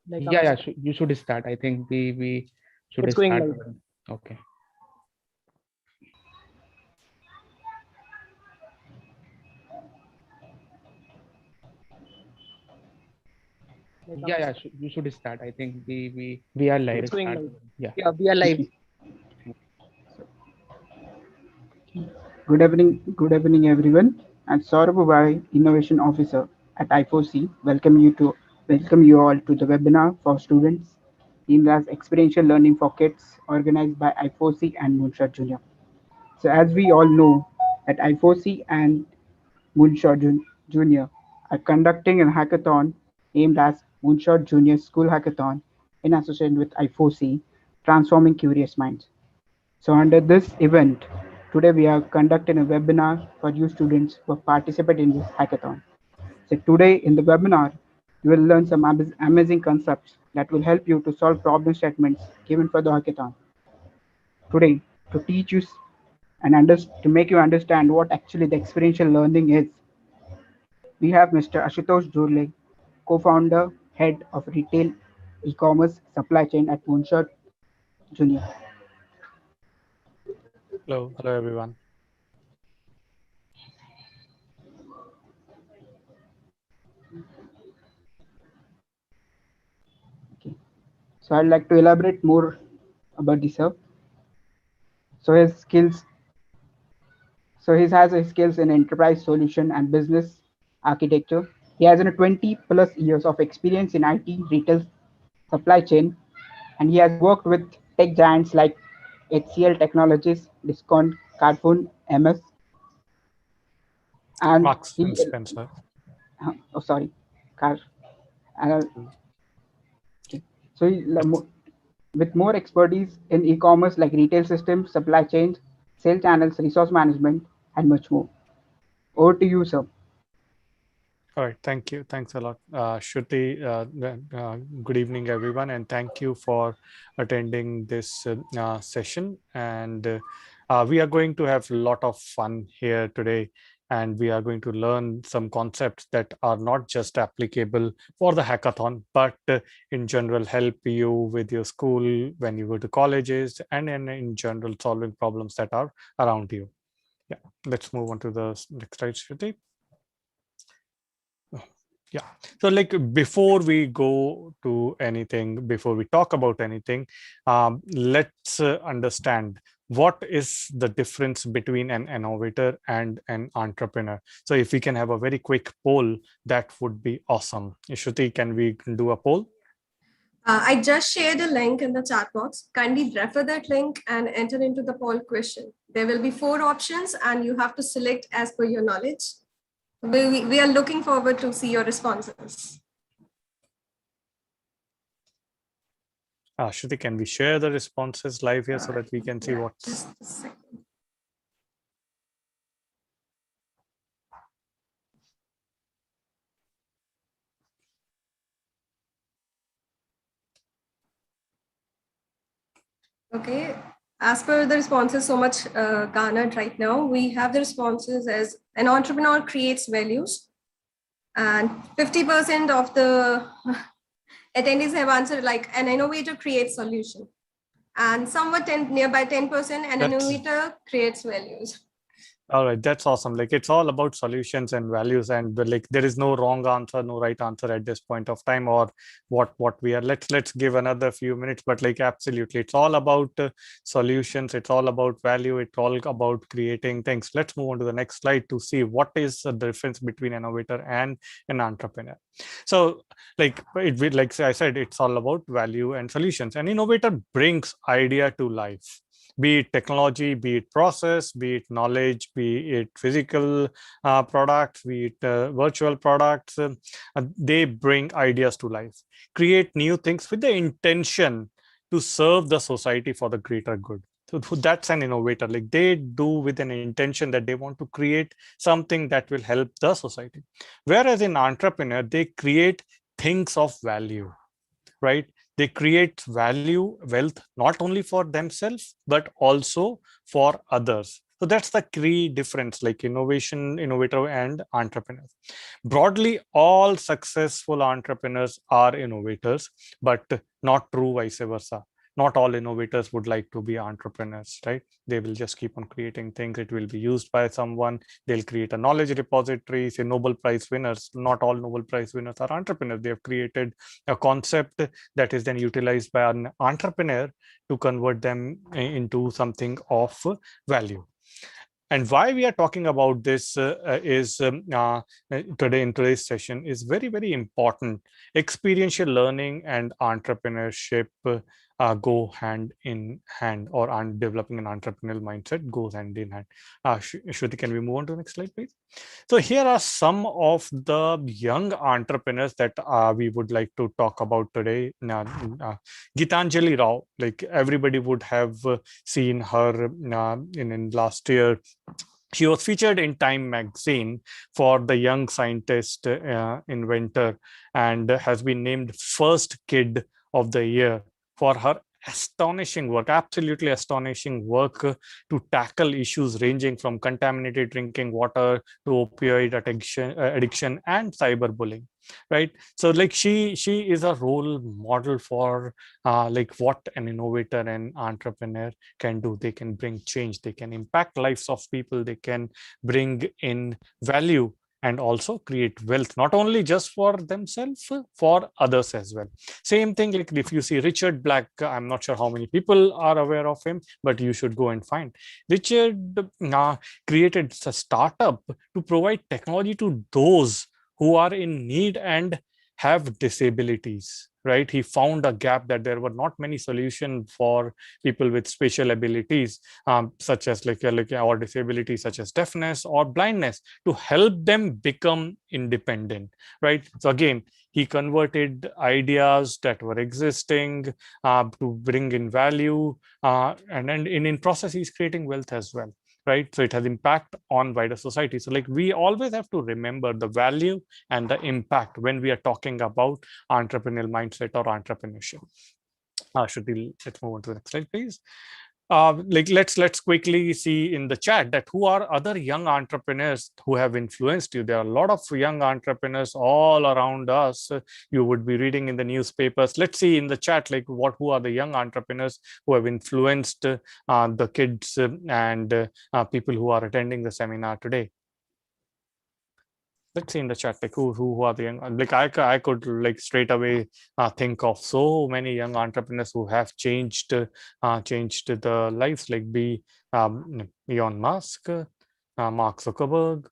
Yeah, yeah. You should start. I think we should It's going start. live. Okay. Yeah, yeah. You should start. I think we are live. It's going Start. live. Yeah. Yeah, we are live. Okay. Good evening, everyone. I'm Saurabh Ubai, Innovation Officer at I4C. Welcome you all to the webinar for students themed as Experiential Learning for Kids, organized by I4C and Moonshot Junior. So, as we all know, at I4C and Junior are conducting a hackathon aimed as Moonshot Junior School Hackathon in association with I4C, Transforming Curious Minds. So under this event, today we are conducting a webinar for you students who participate in this hackathon. So today in the webinar, you will learn some amazing concepts that will help you to solve problem statements given for the hackathon. Today, to teach you and to make you understand what actually the experiential learning is, we have Mr. Ashutosh Jurle, co-founder, head of retail e-commerce supply chain at Moonshot Junior. Hello everyone. Okay. So I'd like to elaborate more about this, sir. So his skills, so he has his skills in enterprise solution and business architecture. He has 20 plus years of experience in IT, retail, supply chain, and he has worked with tech giants like HCL Technologies, Discount, Carphone, MS, and Marks he, and Spencer. oh sorry, Car, uh, okay. So with more expertise in e-commerce like retail systems, supply chains, sales channels, resource management, and much more. Over to you, sir. All right, thank you. Thanks a lot, Shruti. Good evening, everyone, and thank you for attending this session. And we are going to have a lot of fun here today, and we are going to learn some concepts that are not just applicable for the hackathon, but in general help you with your school when you go to colleges, and in general solving problems that are around you. Yeah, let's move on to the next slide, Shruti. Yeah. So like before we go to anything, before we talk about anything, let's understand what is the difference between an innovator and an entrepreneur. So if we can have a very quick poll, that would be awesome. Shruti, can we do a poll? I just shared a link in the chat box. Kindly refer that link and enter into the poll question. There will be 4 options and you have to select as per your knowledge. We are looking forward to see your responses. Shruti, can we share the responses live here so that we can see what's... Just a second. Okay, as per the responses so much garnered right now, we have the responses as an entrepreneur creates values, and 50% of the attendees have answered like an innovator creates solution, and somewhat nearby 10% an innovator creates values. All right, that's awesome. Like it's all about solutions and values, and like there is no wrong answer, no right answer at this point of time, or what we are. Let's give another few minutes, but like absolutely, it's all about solutions. It's all about value. It's all about creating things. Let's move on to the next slide to see what is the difference between an innovator and an entrepreneur. So like I said, it's all about value and solutions. An innovator brings idea to life, be it technology, be it process, be it knowledge, be it physical products, be it virtual products. They bring ideas to life, create new things with the intention to serve the society for the greater good. So that's an innovator. Like they do with an intention that they want to create something that will help the society. Whereas in entrepreneur, they create things of value, right? They create value, wealth, not only for themselves, but also for others. So that's the key difference, like innovation, innovator, and entrepreneurs. Broadly, all successful entrepreneurs are innovators, but not true vice versa. Not all innovators would like to be entrepreneurs, right? They will just keep on creating things. It will be used by someone. They'll create a knowledge repository. Say Nobel Prize winners. Not all Nobel Prize winners are entrepreneurs. They have created a concept that is then utilized by an entrepreneur to convert them into something of value. And why we are talking about this is today in today's session is very, very important. Experiential learning and entrepreneurship go hand in hand, or developing an entrepreneurial mindset goes hand in hand. Shruti, can we move on to the next slide, please? So here are some of the young entrepreneurs that we would like to talk about today. Gitanjali Rao, like everybody would have seen her in last year. She was featured in Time magazine for the young scientist inventor, and has been named first kid of the year for her astonishing work, absolutely astonishing work to tackle issues ranging from contaminated drinking water to opioid addiction and cyberbullying, right? So like she is a role model for like what an innovator and entrepreneur can do. They can bring change, they can impact lives of people, they can bring in value and also create wealth, not only just for themselves, for others as well. Same thing, like if you see Richard Black, I'm not sure how many people are aware of him, but you should go and find. Richard created a startup to provide technology to those who are in need and have disabilities, right? He found a gap that there were not many solutions for people with special abilities, such as like or disabilities such as deafness or blindness, to help them become independent, right? So again, he converted ideas that were existing to bring in value, and in process, he's creating wealth as well, right? So it has impact on wider society. So like we always have to remember the value and the impact when we are talking about entrepreneurial mindset or entrepreneurship. Shruti, let's move on to the next slide, please. Like let's quickly see in the chat that who are other young entrepreneurs who have influenced you. There are a lot of young entrepreneurs all around us. You would be reading in the newspapers. Let's see in the chat like who are the young entrepreneurs who have influenced the kids and people who are attending the seminar today. Let's see in the chat like who are the young, like I could like straight away think of so many young entrepreneurs who have changed the lives, like Elon Musk, Mark Zuckerberg,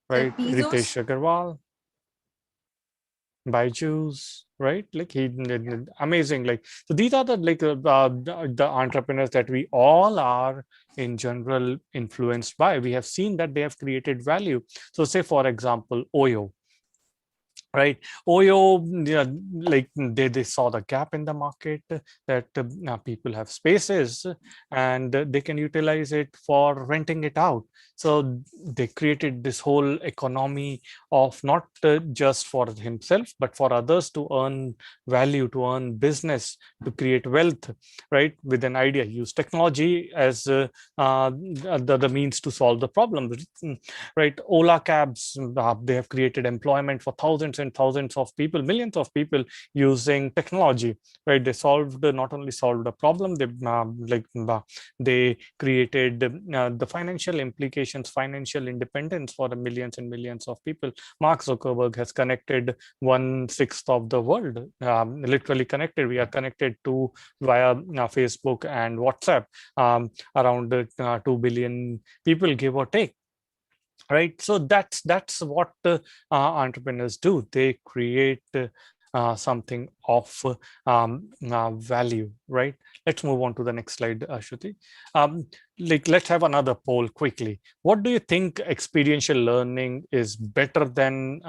right? Ritesh Agarwal, Byju's, right? Like amazing. Like so, these are the the entrepreneurs that we all are in general influenced by. We have seen that they have created value. So, say for example, Oyo. Right, Oyo, yeah, like they saw the gap in the market that people have spaces and they can utilize it for renting it out. So they created this whole economy of not just for himself, but for others to earn value, to earn business, to create wealth, right? With an idea, use technology as the means to solve the problem, right? Ola cabs, they have created employment for thousands and thousands of people, millions of people using technology, right? They not only solved a problem, they created the financial implications, financial independence for the millions and millions of people. Mark Zuckerberg has connected 1/6 of the world, literally connected. We are connected to via Facebook and WhatsApp, around 2 billion people, give or take. Right, so that's what entrepreneurs do. They create something of value, right? Let's move on to the next slide, Shruti. Like let's have another poll quickly. What do you think experiential learning is better than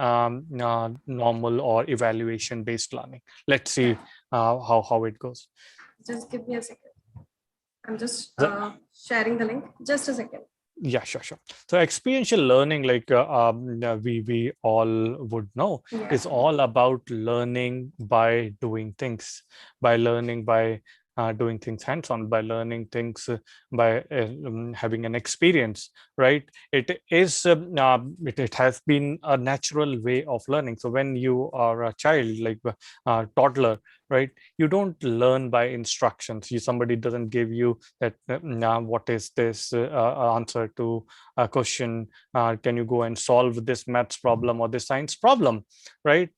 normal or evaluation based learning? Let's see how it goes. Just give me a second. I'm just sharing the link. Just a second. Yeah, sure. So experiential learning, like we all would know, is all about learning by doing things, by learning by doing things hands-on, by learning things, by having an experience, right? It is it has been a natural way of learning. So when you are a child, like a toddler, right, you don't learn by instructions. Somebody doesn't give you that what is this answer to a question, can you go and solve this maths problem or this science problem, right?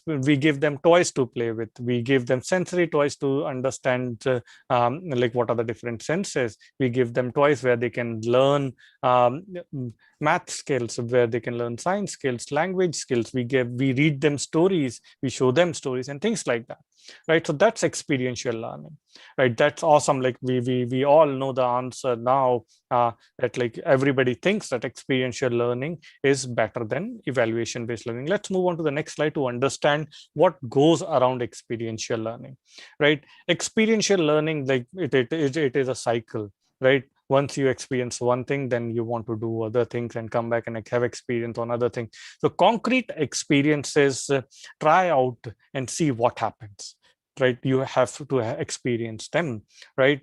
We give them toys to play with, we give them sensory toys to understand like what are the different senses. We give them toys where they can learn math skills, where they can learn science skills, language skills. We read them stories, we show them stories and things like that, right? So that's experiential learning, right? That's awesome. Like we all know the answer now, that like everybody thinks that experiential learning is better than evaluation based learning. Let's move on to the next slide to understand what goes around experiential learning, right? Experiential learning, like it is a cycle, right? Once you experience one thing, then you want to do other things and come back and like have experience on other things. So concrete experiences, try out and see what happens, right? You have to experience them, right?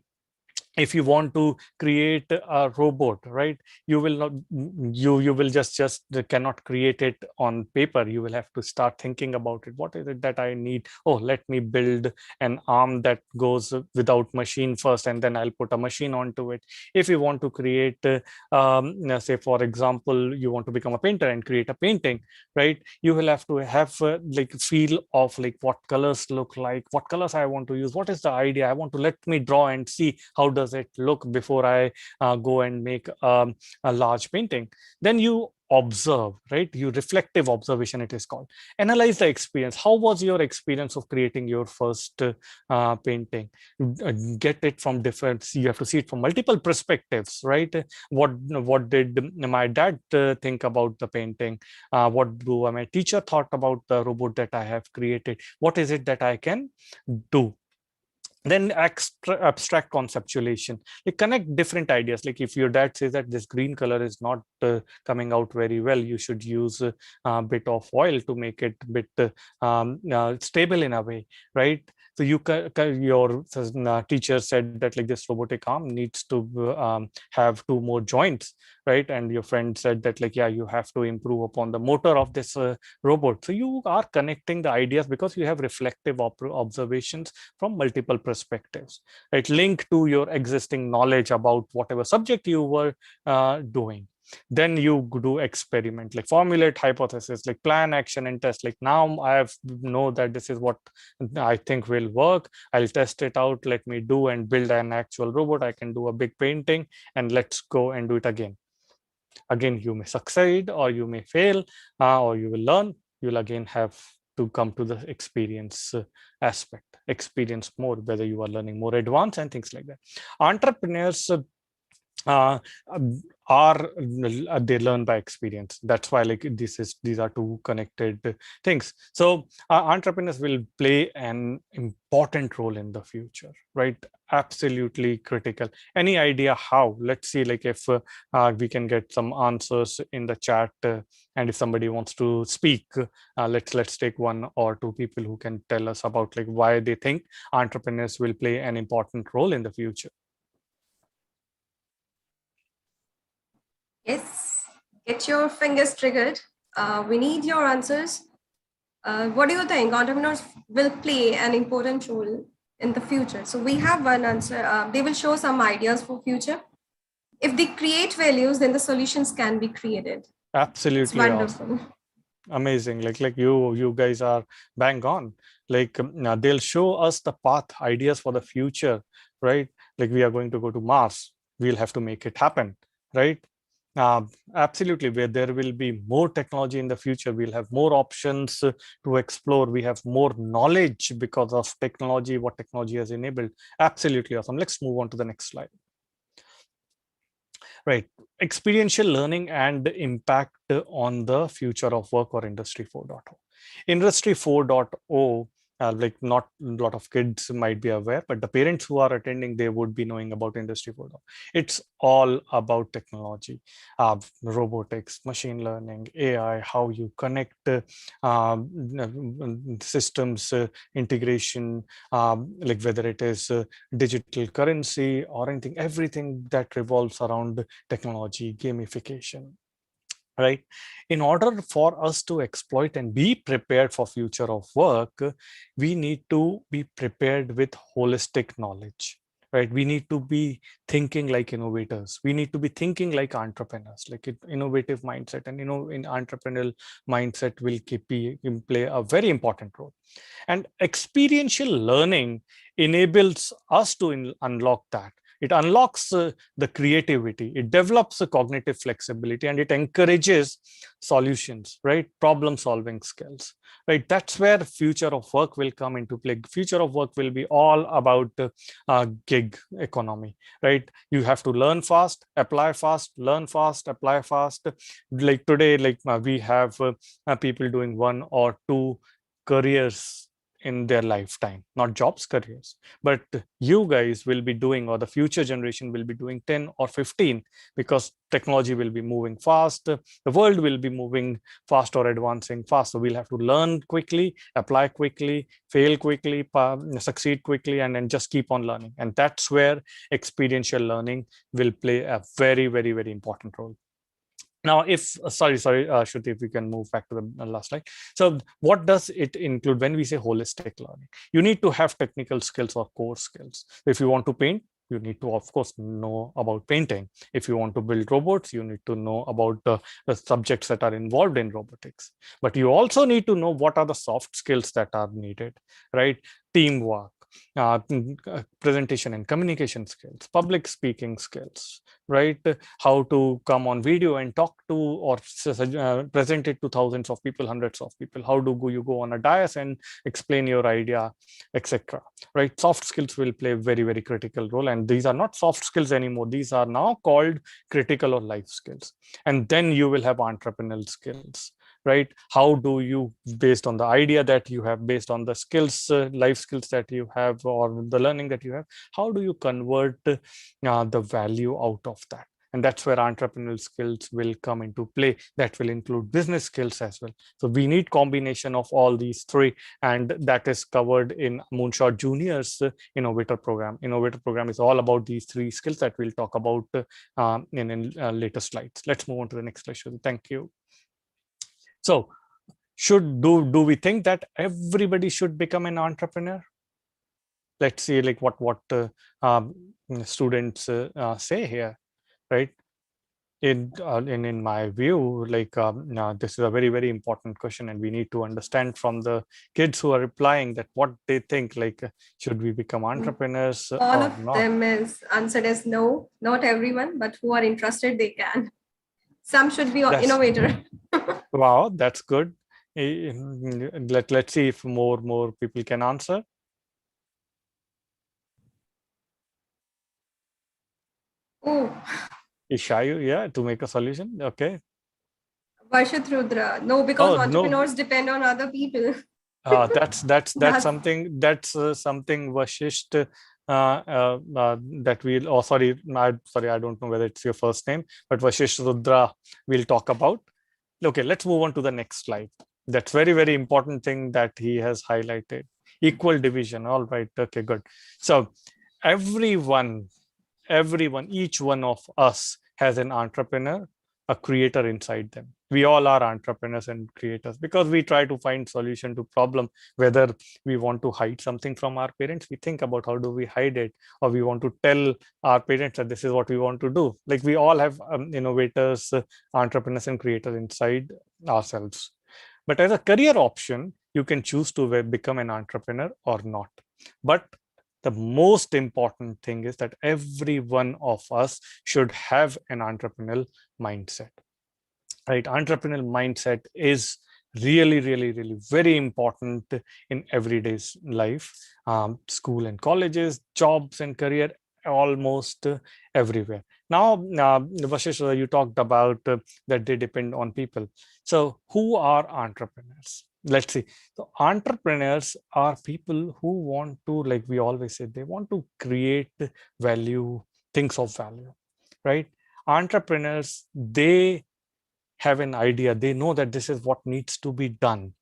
If you want to create a robot, right, you will not, you will just cannot create it on paper. You will have to start thinking about it. What is it that I need? Oh, let me build an arm that goes without machine first, and then I'll put a machine onto it. If you want to create say for example, you want to become a painter and create a painting, right, you will have to have like feel of like what colors look like, what colors I want to use, what is the idea I want to, let me draw and see how does it look before I go and make a large painting. Then you observe, right? You reflective observation, it is called. Analyze the experience. How was your experience of creating your first painting? Get it from different, you have to see it from multiple perspectives, right? What did my dad think about the painting? What do my teacher thought about the robot that I have created? What is it that I can do? Then abstract conceptualization, like connect different ideas. Like if your dad says that this green color is not coming out very well, you should use a bit of oil to make it a bit stable in a way, right? So your teacher said that like this robotic arm needs to have 2 more joints, right? And your friend said that like, yeah, you have to improve upon the motor of this robot. So you are connecting the ideas because you have reflective observations from multiple perspectives, right? Link to your existing knowledge about whatever subject you were doing. Then you do experiment, like formulate hypothesis, like plan, action, and test. Like now I have know that this is what I think will work. I'll test it out. Let me do and build an actual robot. I can do a big painting, and let's go and do it again. Again, you may succeed or you may fail, or you will learn. You'll again have to come to the experience aspect, experience more, whether you are learning more advanced and things like that. Entrepreneurs uh, are they learn by experience. That's why like these are 2 connected things. So entrepreneurs will play an important role in the future, right? Absolutely critical. Any idea how? Let's see, like if we can get some answers in the chat, and if somebody wants to speak, let's take 1 or 2 people who can tell us about like why they think entrepreneurs will play an important role in the future. Yes, get your fingers triggered. We need your answers. What do you think? Entrepreneurs will play an important role in the future. So we have one answer. They will show some ideas for future. If they create values, then the solutions can be created. Absolutely. It's wonderful. Awesome. Amazing. Like you guys are bang on. Like they'll show us the path, ideas for the future, right? Like we are going to go to Mars, we'll have to make it happen, right? Absolutely, where there will be more technology in the future, we'll have more options to explore. We have more knowledge because of technology, what technology has enabled. Absolutely awesome. Let's move on to the next slide. Right, experiential learning and impact on the future of work, or Industry 4.0. Industry 4.0 Like not a lot of kids might be aware, but the parents who are attending, they would be knowing about Industry 4.0. It's all about technology, robotics, machine learning, AI, how you connect systems, integration, like whether it is digital currency or anything, everything that revolves around technology, gamification. Right, in order for us to exploit and be prepared for future of work, we need to be prepared with holistic knowledge. Right, we need to be thinking like innovators, we need to be thinking like entrepreneurs, like innovative mindset, and in entrepreneurial mindset will play a very important role. And experiential learning enables us to unlock that. It unlocks the creativity, it develops the cognitive flexibility, and it encourages solutions, right? Problem solving skills, right? That's where future of work will come into play. Future of work will be all about gig economy, right? You have to learn fast, apply fast, learn fast, apply fast. Like today, like we have people doing one or two careers in their lifetime, not jobs, careers. But you guys will be doing, or the future generation will be doing 10 or 15, because technology will be moving fast. The world will be moving fast or advancing fast. So we'll have to learn quickly, apply quickly, fail quickly, succeed quickly, and then just keep on learning. And that's where experiential learning will play a very, very, very important role. Now, if sorry, Shruti, if we can move back to the last slide. So what does it include when we say holistic learning? You need to have technical skills or core skills. If you want to paint, you need to, of course, know about painting. If you want to build robots, you need to know about the subjects that are involved in robotics. But you also need to know what are the soft skills that are needed, right? Teamwork, presentation and communication skills, public speaking skills, right? How to come on video and talk to or present it to thousands of people, hundreds of people. How do you go on a dais and explain your idea, etc. Right? Soft skills will play a very, very critical role. And these are not soft skills anymore. These are now called critical or life skills. And then you will have entrepreneurial skills. Right? How do you, based on the idea that you have, based on the skills, life skills that you have, or the learning that you have, how do you convert the value out of that? And that's where entrepreneurial skills will come into play. That will include business skills as well. So we need combination of all these three, and that is covered in Moonshot Junior's Innovator program. Innovator program is all about these three skills that we'll talk about in later slides. Let's move on to the next slide. Thank you. So do we think that everybody should become an entrepreneur? Let's see like what students say here, right? In my view, like this is a very, very important question, and we need to understand from the kids who are replying that what they think, like should we become entrepreneurs all or of not? them is answered as no, not everyone, but who are interested, they can. Some should be innovator. Wow, that's good. Let's see if more people can answer. Oh, Ishayu, yeah, to make a solution. Okay. Varshit Rudra. No, because entrepreneurs no. depend on other people. That's something Vashisht that we'll, oh sorry, I don't know whether it's your first name, but Vashisht Rudra we'll talk about. Okay, let's move on to the next slide. That's very, very important thing that he has highlighted. Equal division. All right. Okay, good. So everyone, each one of us has an entrepreneur, a creator inside them. We all are entrepreneurs and creators because we try to find solution to problem. Whether we want to hide something from our parents, we think about how do we hide it, or we want to tell our parents that this is what we want to do. Like we all have innovators, entrepreneurs and creators inside ourselves. But as a career option, you can choose to become an entrepreneur or not. But the most important thing is that every one of us should have an entrepreneurial mindset. Right? Entrepreneurial mindset is really, really, really very important in everyday's life. School and colleges, jobs and career, almost everywhere. Now, Vashisht, you talked about that they depend on people. So who are entrepreneurs? let's see. So entrepreneurs are people who want to, like we always say, they want to create value, things of value, right? Entrepreneurs, they have an idea. They know that this is what needs to be done,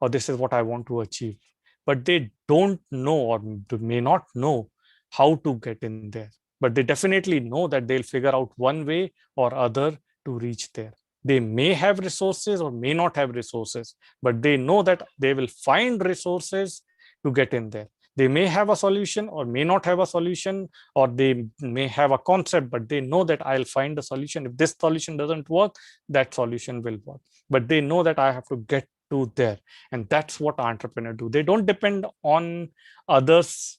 or this is what I want to achieve. But they don't know, or may not know, how to get in there. But they definitely know that they'll figure out one way or other to reach there. They may have resources or may not have resources, but they know that they will find resources to get in there. They may have a solution or may not have a solution, or they may have a concept, but they know that I'll find a solution. If this solution doesn't work, that solution will work. But they know that I have to get to there. And that's what entrepreneurs do. They don't depend on others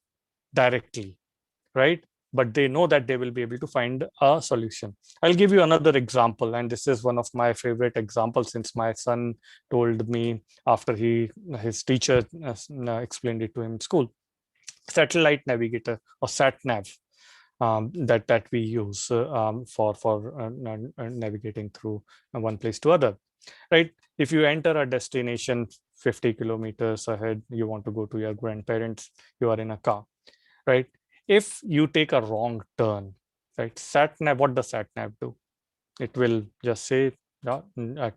directly, right? But they know that they will be able to find a solution. I'll give you another example, and this is one of my favorite examples, since my son told me after his teacher explained it to him in school. Satellite navigator, or sat nav, that we use for navigating through one place to other, right? If you enter a destination 50 kilometers ahead, you want to go to your grandparents, you are in a car, right? If you take a wrong turn, right? Sat nav, what does sat nav do? It will just say,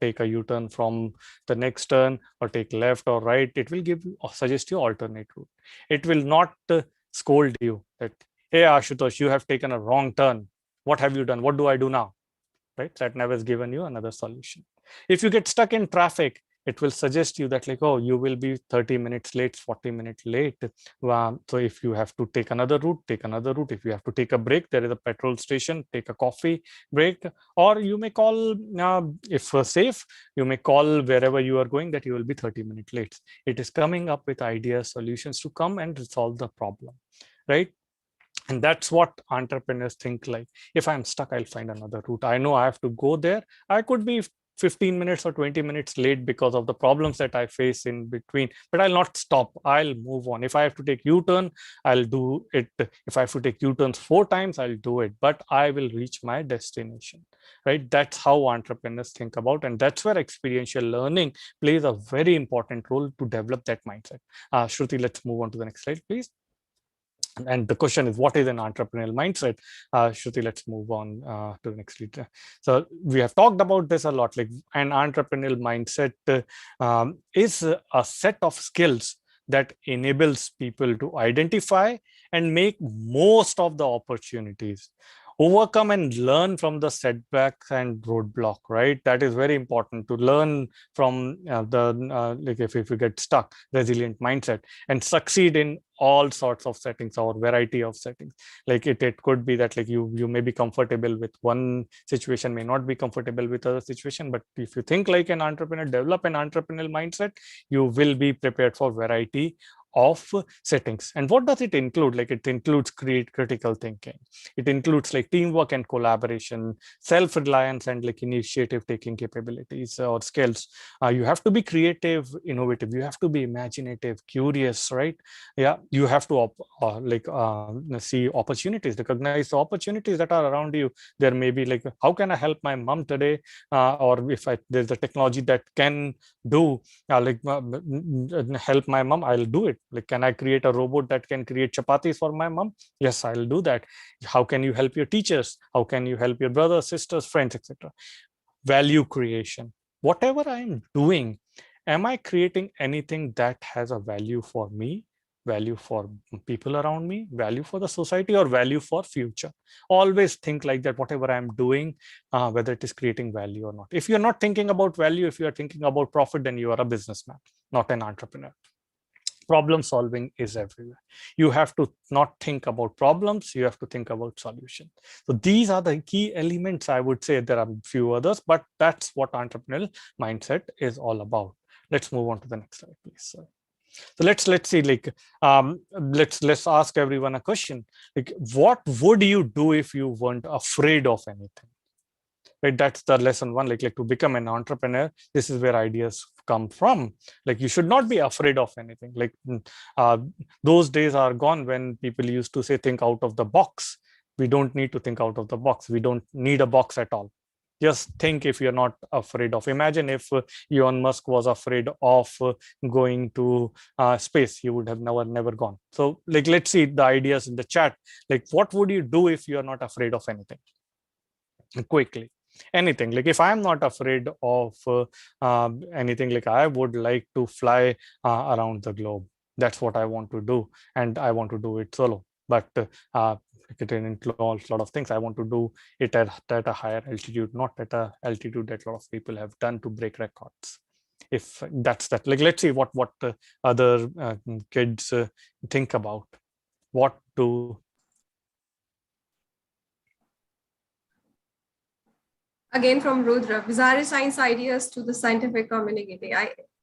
take a U-turn from the next turn, or take left or right. It will give you or suggest you alternate route. It will not scold you that, hey Ashutosh, you have taken a wrong turn. What have you done? What do I do now? Right? SatNav has given you another solution. If you get stuck in traffic, it will suggest you that, like, oh, you will be 30 minutes late, 40 minutes late. So if you have to take another route, take another route. If you have to take a break, there is a petrol station, take a coffee break. Or you may call, if safe, you may call wherever you are going that you will be 30 minutes late. It is coming up with ideas, solutions to come and resolve the problem, right? And that's what entrepreneurs think. Like, if I'm stuck, I'll find another route. I know I have to go there. I could be 15 minutes or 20 minutes late because of the problems that I face in between, but I'll not stop. I'll move on. If I have to take U-turn, I'll do it. If I have to take U-turns 4 times, I'll do it, but I will reach my destination, right? That's how entrepreneurs think about, and that's where experiential learning plays a very important role to develop that mindset. Shruti, let's move on to the next slide, please. And the question is, what is an entrepreneurial mindset? Shruti, let's move on to the next slide. So we have talked about this a lot. Like, an entrepreneurial mindset is a set of skills that enables people to identify and make most of the opportunities, overcome and learn from the setbacks and roadblock, right? That is very important, to learn from like if you get stuck, resilient mindset, and succeed in all sorts of settings or variety of settings. Like it could be that, like, you may be comfortable with one situation, may not be comfortable with other situation, but if you think like an entrepreneur, develop an entrepreneurial mindset, you will be prepared for variety of settings. And what does it include? Like, it includes critical thinking. It includes like teamwork and collaboration, self-reliance, and like initiative taking capabilities or skills. You have to be creative, innovative. You have to be imaginative, curious, right? Yeah, you have to see opportunities, recognize the opportunities that are around you. There may be like, how can I help my mom today? Or if there's a technology that can do help my mom, I'll do it. Like, can I create a robot that can create chapatis for my mom? Yes, I'll do that. How can you help your teachers? How can you help your brothers, sisters, friends, etc.? Value creation. Whatever I'm doing, am I creating anything that has a value for me, value for people around me, value for the society, or value for future? Always think like that. Whatever I'm doing, whether it is creating value or not. If you're not thinking about value, if you are thinking about profit, then you are a businessman, not an entrepreneur. Problem solving is everywhere. You have to not think about problems, you have to think about solutions. So these are the key elements. I would say there are a few others, but that's what entrepreneurial mindset is all about. Let's move on to the next slide, please. So let's see, like, let's ask everyone a question. Like, what would you do if you weren't afraid of anything? Right, that's the lesson one. Like to become an entrepreneur, this is where ideas come from. Like, you should not be afraid of anything. Like, those days are gone when people used to say, think out of the box. We don't need to think out of the box. We don't need a box at all. Just think if you're not afraid of. Imagine if Elon Musk was afraid of going to space, you would have never gone. So like, let's see the ideas in the chat. Like, what would you do if you're not afraid of anything? Quickly, anything. Like if I'm not afraid of anything, like I would like to fly around the globe. That's what I want to do, and I want to do it solo. But it includes a lot of things. I want to do it at a higher altitude, not at a altitude that a lot of people have done to break records. If that's that, like, let's see what other kids think about. What do Again from Rudra, bizarre science ideas to the scientific community.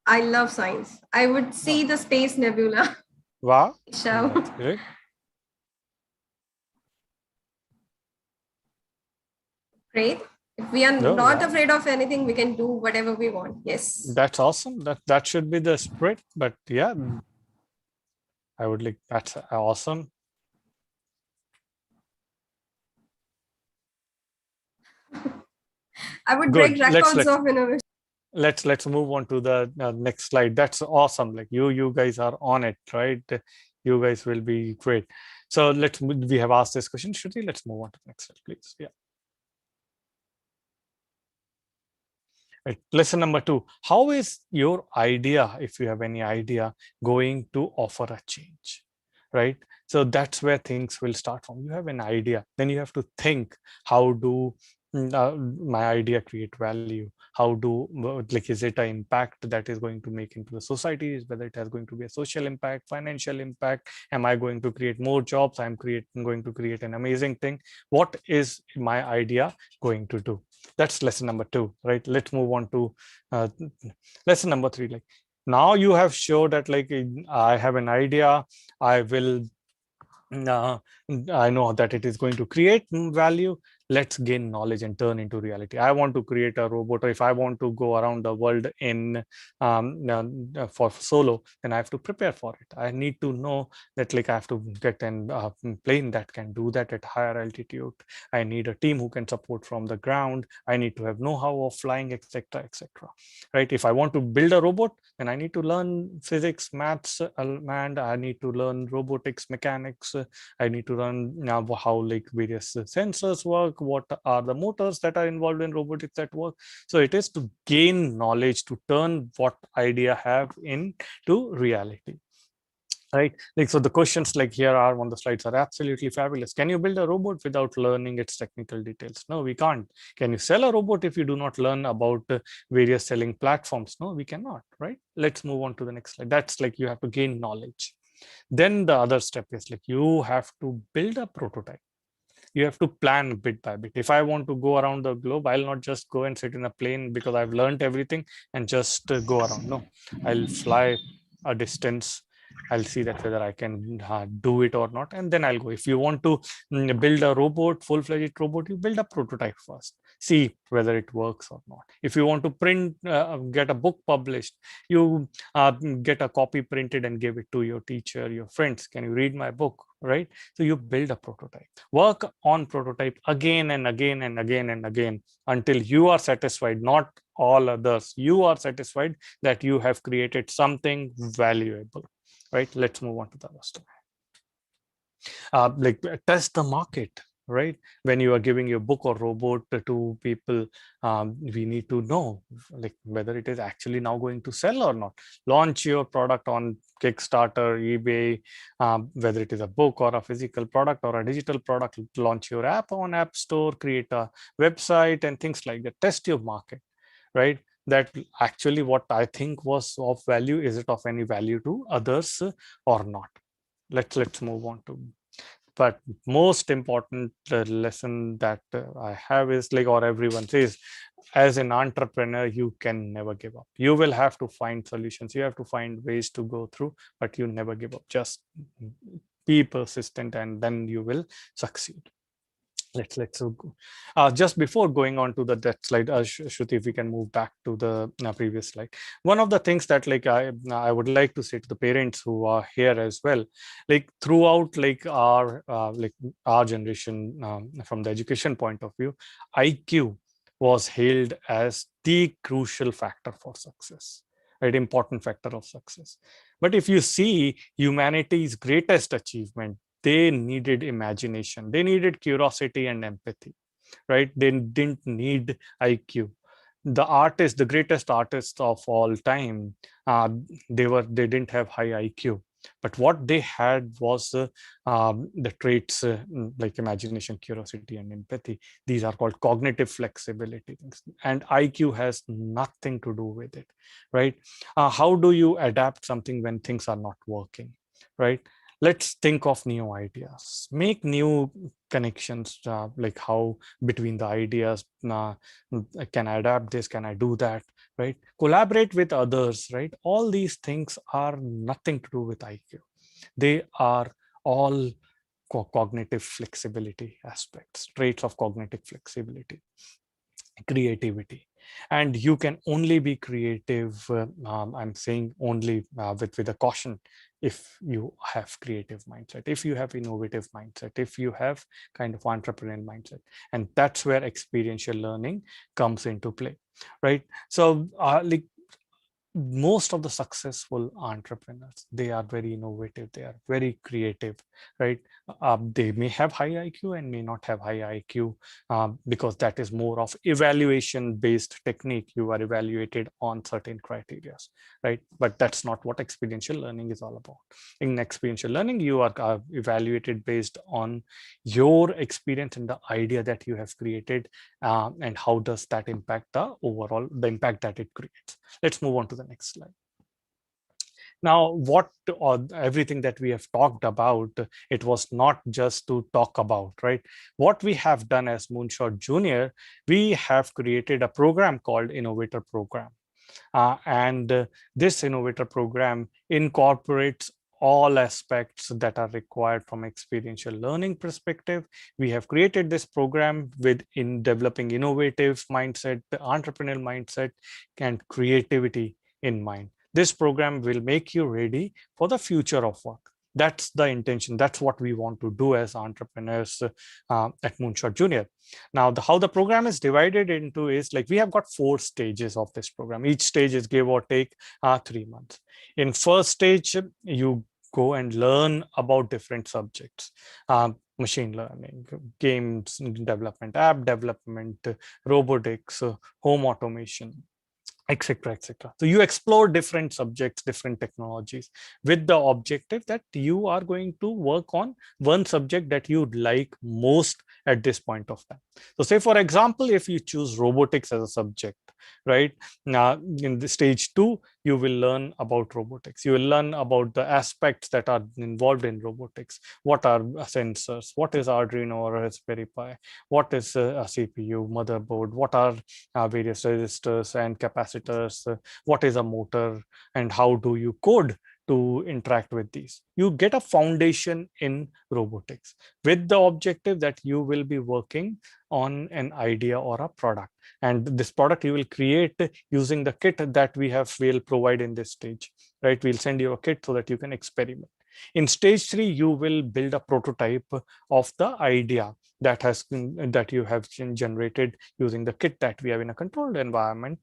I love science. I would see the space nebula wow, show. that's great. Great. If we are No, not wow. afraid of anything, we can do whatever we want. Yes. That's awesome. That should be the spirit. But yeah, I would like, that's awesome. I would Good. break records of innovation. Let's move on to the next slide. That's awesome. Like you guys are on it, right? You guys will be great. So we have asked this question, Shruti. Let's move on to the next slide, please. Yeah. Right. Lesson number 2. How is your idea, if you have any idea, going to offer a change? Right. So that's where things will start from. You have an idea, then you have to think, how do my idea create value? How do, like, is it an impact that is going to make into the society? Whether it has going to be a social impact, financial impact? Am I going to create more jobs? I'm going to create an amazing thing. What is my idea going to do? That's lesson number 2, right? Let's move on to lesson number 3. Like, now you have showed that, like, I have an idea, I will I know that it is going to create value. Let's gain knowledge and turn into reality. I want to create a robot, or if I want to go around the world in for solo, then I have to prepare for it. I need to know that, like, I have to get an plane that can do that at higher altitude. I need a team who can support from the ground. I need to have know-how of flying, etc., etc. Right? If I want to build a robot, then I need to learn physics, maths, and I need to learn robotics, mechanics. I need to learn how, like, various sensors work, what are the motors that are involved in robotics that work. So it is to gain knowledge, to turn what idea have into reality. Right? Like, so the questions like here are on the slides are absolutely fabulous. Can you build a robot without learning its technical details? No, we can't. Can you sell a robot if you do not learn about various selling platforms? No, we cannot. Right? Let's move on to the next slide. That's like, you have to gain knowledge. Then the other step is, like, you have to build a prototype. You have to plan bit by bit. If I want to go around the globe, I'll not just go and sit in a plane because I've learned everything and just go around. No, I'll fly a distance. I'll see that whether I can do it or not, and then I'll go. If you want to build a robot, full-fledged robot, you build a prototype first. See whether it works or not. If you want to print, get a book published, you get a copy printed and give it to your teacher, your friends. Can you read my book? Right? So you build a prototype. Work on prototype again and again and again and again until you are satisfied, not all others. You are satisfied that you have created something valuable. Right? Let's move on to the rest of it. Like, test the market. Right? When you are giving your book or robot to people, we need to know, like, whether it is actually now going to sell or not. Launch your product on Kickstarter, eBay, whether it is a book or a physical product or a digital product. Launch your app on App Store, create a website and things like that. Test your market. Right? That actually what I think was of value, is it of any value to others or not? Let's move on to. But most important lesson that I have is, like, or everyone says, as an entrepreneur, you can never give up. You will have to find solutions. You have to find ways to go through, but you never give up. Just be persistent, and then you will succeed. Let's just before going on to that slide, Shruti, if we can move back to the previous slide. One of the things that, like, I would like to say to the parents who are here as well, like, throughout, like, our generation, from the education point of view, IQ, was hailed as the crucial factor for success, right? Important factor of success. But if you see humanity's greatest achievement, they needed imagination, they needed curiosity and empathy, right? They didn't need IQ. The artists, the greatest artists of all time, they didn't have high IQ, but what they had was the traits like imagination, curiosity, and empathy. These are called cognitive flexibility things, and IQ has nothing to do with it, right? How do you adapt something when things are not working, right? Let's think of new ideas, make new connections, like how between the ideas, can I adapt this, can I do that, right? Collaborate with others, right? All these things are nothing to do with IQ. They are all cognitive flexibility aspects, traits of cognitive flexibility, creativity. And you can only be creative, I'm saying only with a caution, if you have creative mindset, if you have innovative mindset, if you have kind of entrepreneurial mindset. And that's where experiential learning comes into play, right? So like most of the successful entrepreneurs, they are very innovative, they are very creative, right? They may have high IQ and may not have high IQ, because that is more of evaluation based technique. You are evaluated on certain criteria, right? But that's not what experiential learning is all about. In experiential learning, you are evaluated based on your experience and the idea that you have created, and how does that impact the overall, the impact that it creates. Let's move on to the next slide. Now, everything that we have talked about, it was not just to talk about, right? What we have done as Moonshot Junior, we have created a program called Innovator program. And this Innovator program incorporates all aspects that are required from experiential learning perspective. We have created this program in developing innovative mindset, the entrepreneurial mindset, and creativity in mind. This program will make you ready for the future of work. That's the intention. That's what we want to do as entrepreneurs at Moonshot Junior. Now, how the program is divided into is like we have got 4 stages of this program. Each stage is give or take 3 months. In first stage, you go and learn about different subjects. Machine learning, games development, app development, robotics, home automation, etc., etc. So you explore different subjects, different technologies, with the objective that you are going to work on one subject that you like most at this point of time. So say, for example, if you choose robotics as a subject, right? Now, in the stage 2, you will learn about robotics. You will learn about the aspects that are involved in robotics. What are sensors? What is Arduino or Raspberry Pi? What is a CPU, motherboard? What are various resistors and capacitors? What is a motor? And how do you code to interact with these? You get a foundation in robotics with the objective that you will be working on an idea or a product. And this product you will create using the kit that will provide in this stage, right? We'll send you a kit so that you can experiment. In stage 3, you will build a prototype of the idea that you have generated using the kit that we have in a controlled environment.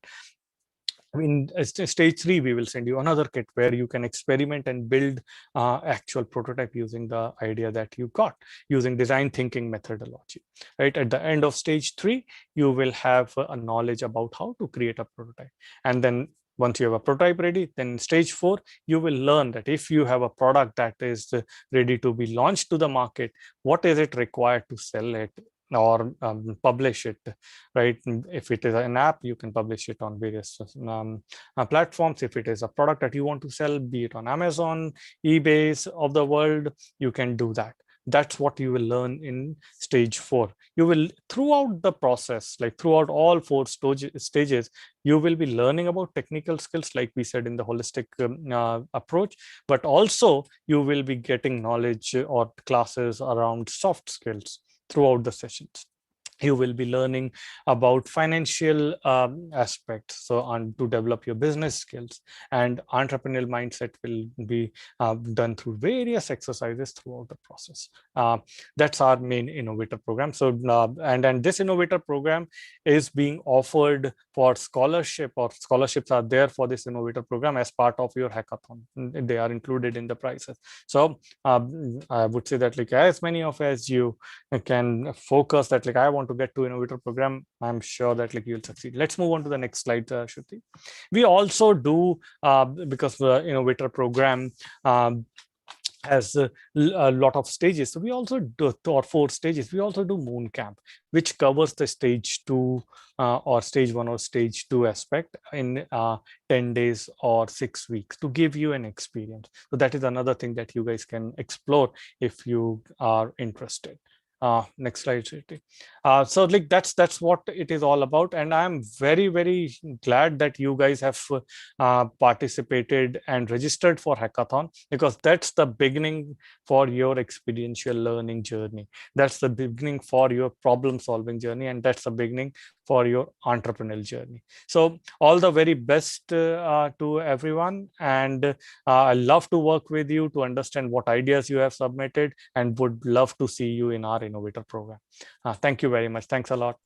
In stage 3, we will send you another kit where you can experiment and build actual prototype using the idea that you got using design thinking methodology, right? At the end of stage 3, you will have a knowledge about how to create a prototype. And then once you have a prototype ready, then in stage 4, you will learn that if you have a product that is ready to be launched to the market, what is it required to sell it or publish it, right? If it is an app, you can publish it on various platforms. If it is a product that you want to sell, be it on Amazon, eBay of the world, you can do that. That's what you will learn in stage 4. You will, throughout the process, like throughout all 4 stages, you will be learning about technical skills, like we said in the holistic approach, but also you will be getting knowledge or classes around soft skills throughout the sessions. You will be learning about financial aspects, so on to develop your business skills, and entrepreneurial mindset will be done through various exercises throughout the process. That's our main innovator program. So and this innovator program is being offered for scholarship, or scholarships are there for this innovator program as part of your hackathon. They are included in the prices. So I would say that like as many of as you can focus that like I want to get to innovator program, I'm sure that like you'll succeed. Let's move on to the next slide, Shruti. We also do because the innovator program has a lot of stages, so we also do, or 4 stages, we also do moon camp, which covers the stage 2 or stage 1 or stage 2 aspect in 10 days or 6 weeks to give you an experience. So that is another thing that you guys can explore if you are interested. Next slide, Shruti. So like that's what it is all about, and I'm very glad that you guys have participated and registered for hackathon, because that's the beginning for your experiential learning journey. That's the beginning for your problem solving journey, and that's the beginning for your entrepreneurial journey. So all the very best to everyone, and I love to work with you to understand what ideas you have submitted, and would love to see you in our innovator program. Thank you very much. Thanks a lot.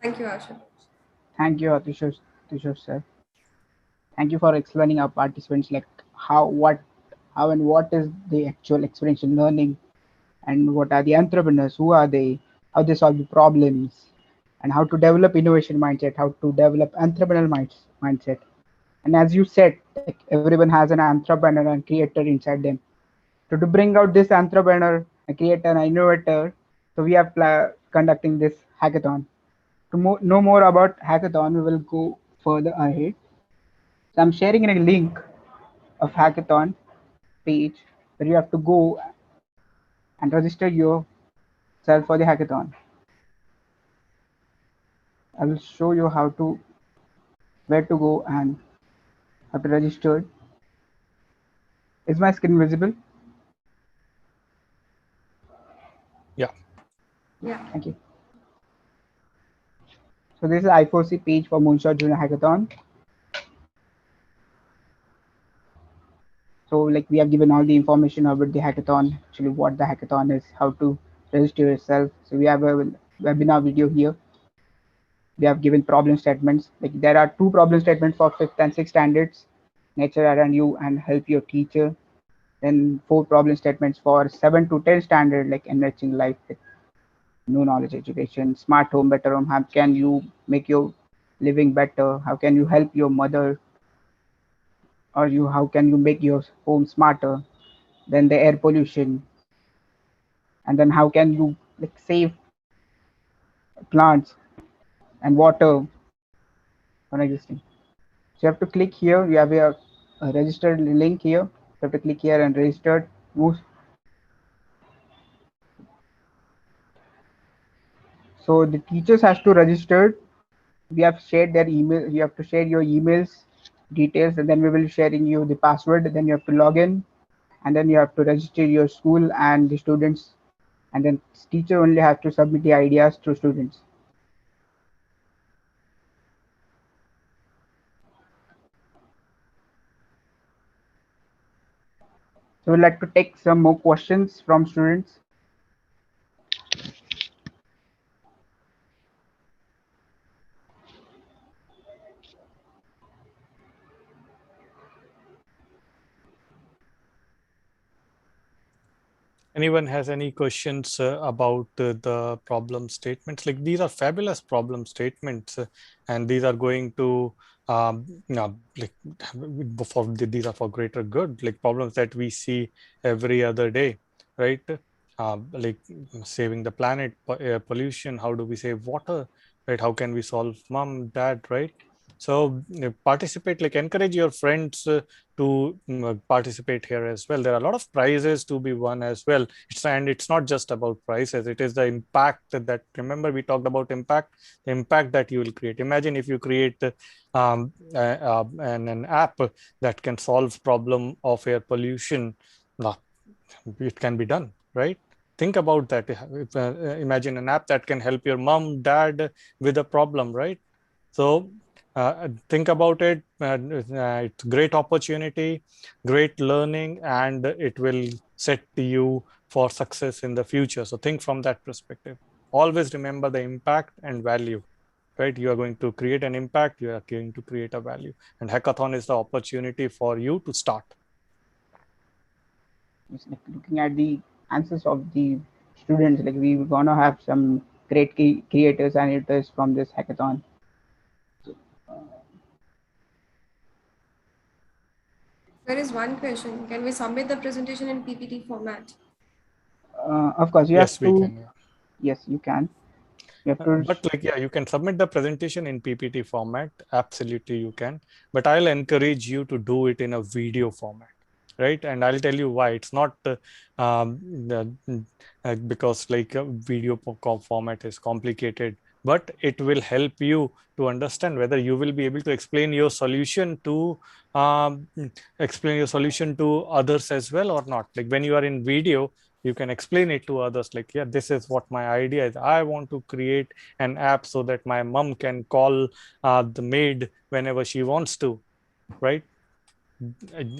Thank you, Asha. Thank you, Tishur sir. Thank you for explaining our participants like how and what is the actual experiential learning, and what are the entrepreneurs, who are they, how they solve the problems, and how to develop innovation mindset, how to develop entrepreneurial mindset. And as you said, like everyone has an entrepreneur and creator inside them. So to bring out this entrepreneur, a creator, an innovator, so we are conducting this hackathon. To know more about hackathon, we will go further ahead. So I'm sharing a link of hackathon page where you have to go and register yourself for the hackathon. I will show you where to go and how to register. Is my screen visible? Yeah. Yeah. Thank you. So this is I4C page for Moonshot Junior Hackathon. So like we have given all the information about the hackathon, actually what the hackathon is, how to register yourself. So we have a webinar video here. We have given problem statements. Like there are 2 problem statements for 5th and 6th standards: nature around you and help your teacher. Then 4 problem statements for 7 to 10 standard, like enriching life with new knowledge education, smart home, better home. How can you make your living better? How can you help your mother? Or how can you make your home smarter? Then the air pollution, and then how can you like save plants and water from existing. So you have to click here. You have a registered link here. You have to click here and register. So the teachers has to register. We have shared their email. You have to share your emails details, and then we will sharing you the password. Then you have to log in, and then you have to register your school and the students, and then teacher only have to submit the ideas to students. So we'd like to take some more questions from students. Anyone has any questions about the problem statements? Like these are fabulous problem statements, and these are going to like these are for greater good, like problems that we see every other day, right? Like saving the planet, air pollution, how do we save water, right? How can we solve mom, dad, right? So participate, like encourage your friends to participate here as well. There are a lot of prizes to be won as well. And it's not just about prizes, it is the impact that, remember we talked about impact, the impact that you will create. Imagine if you create an app that can solve problem of air pollution. It can be done, right? think about that. Imagine an app that can help your mom, dad with a problem, right? So think about it. It's great opportunity, great learning, and it will set you for success in the future. So think from that perspective. Always remember the impact and value, right? You are going to create an impact, you are going to create a value, and hackathon is the opportunity for you to start. It's like looking at the answers of the students, like we're gonna have some great creators and editors from this hackathon. There is one question. Can we submit the presentation in PPT format? Of course, you Yes, have to. we can. Yes, you can. You have to. But like, yeah, you can submit the presentation in PPT format. Absolutely, you can. But I'll encourage you to do it in a video format, right? And I'll tell you why. It's not because like a video format is complicated, but it will help you to understand whether you will be able to explain your solution to others as well or not. Like when you are in video, you can explain it to others, like, yeah, this is what my idea is. I want to create an app so that my mom can call the maid whenever she wants to, right?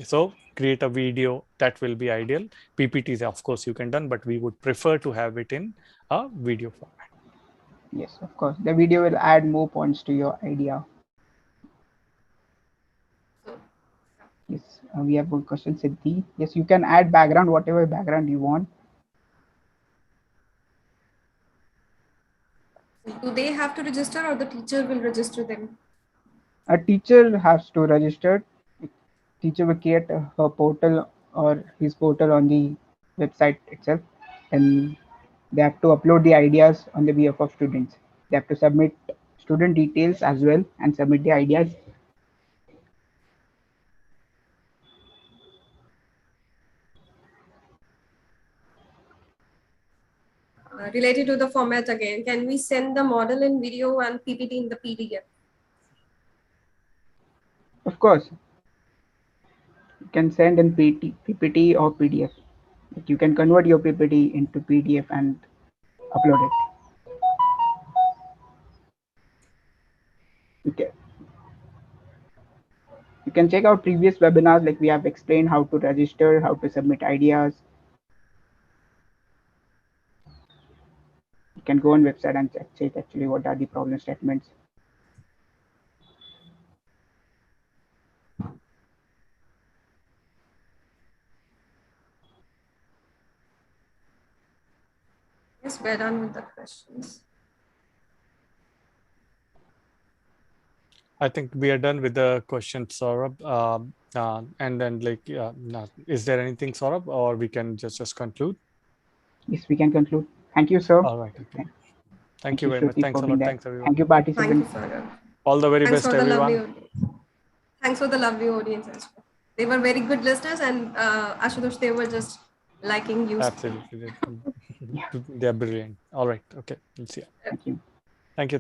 So create a video, that will be ideal. PPTs, of course, you can done, but we would prefer to have it in a video format. Yes, of course. The video will add more points to your idea. Yes, we have one question, Siddhi. Yes, you can add background, whatever background you want. Do they have to register or the teacher will register them? A teacher has to register. Teacher will create her portal or his portal on the website itself, and they have to upload the ideas on the behalf of students. They have to submit student details as well and submit the ideas. Related to the format again, can we send the model in video and PPT in the PDF? Of course, you can send in PPT or PDF. You can convert your PPT into PDF and upload it. You can check out previous webinars, like we have explained how to register, how to submit ideas. You can go on website and check actually what are the problem statements. Yes, we're done with the questions. I think we are done with the questions, Saurabh. And then like, is there anything, Saurabh, or we can just conclude? Yes, we can conclude. Thank you, sir. All right. Okay. Thank you very much. Shruti, Thanks for a being lot. there. Thanks, everyone. Thank you, participants. Thank you, Saurabh. All the very Thanks best, for the lovely everyone. audience. Thanks for the lovely audience as well. They were very good listeners, and Ashutosh, they were just liking you. Absolutely. They're brilliant. All right. Okay. We'll see you. Thank you.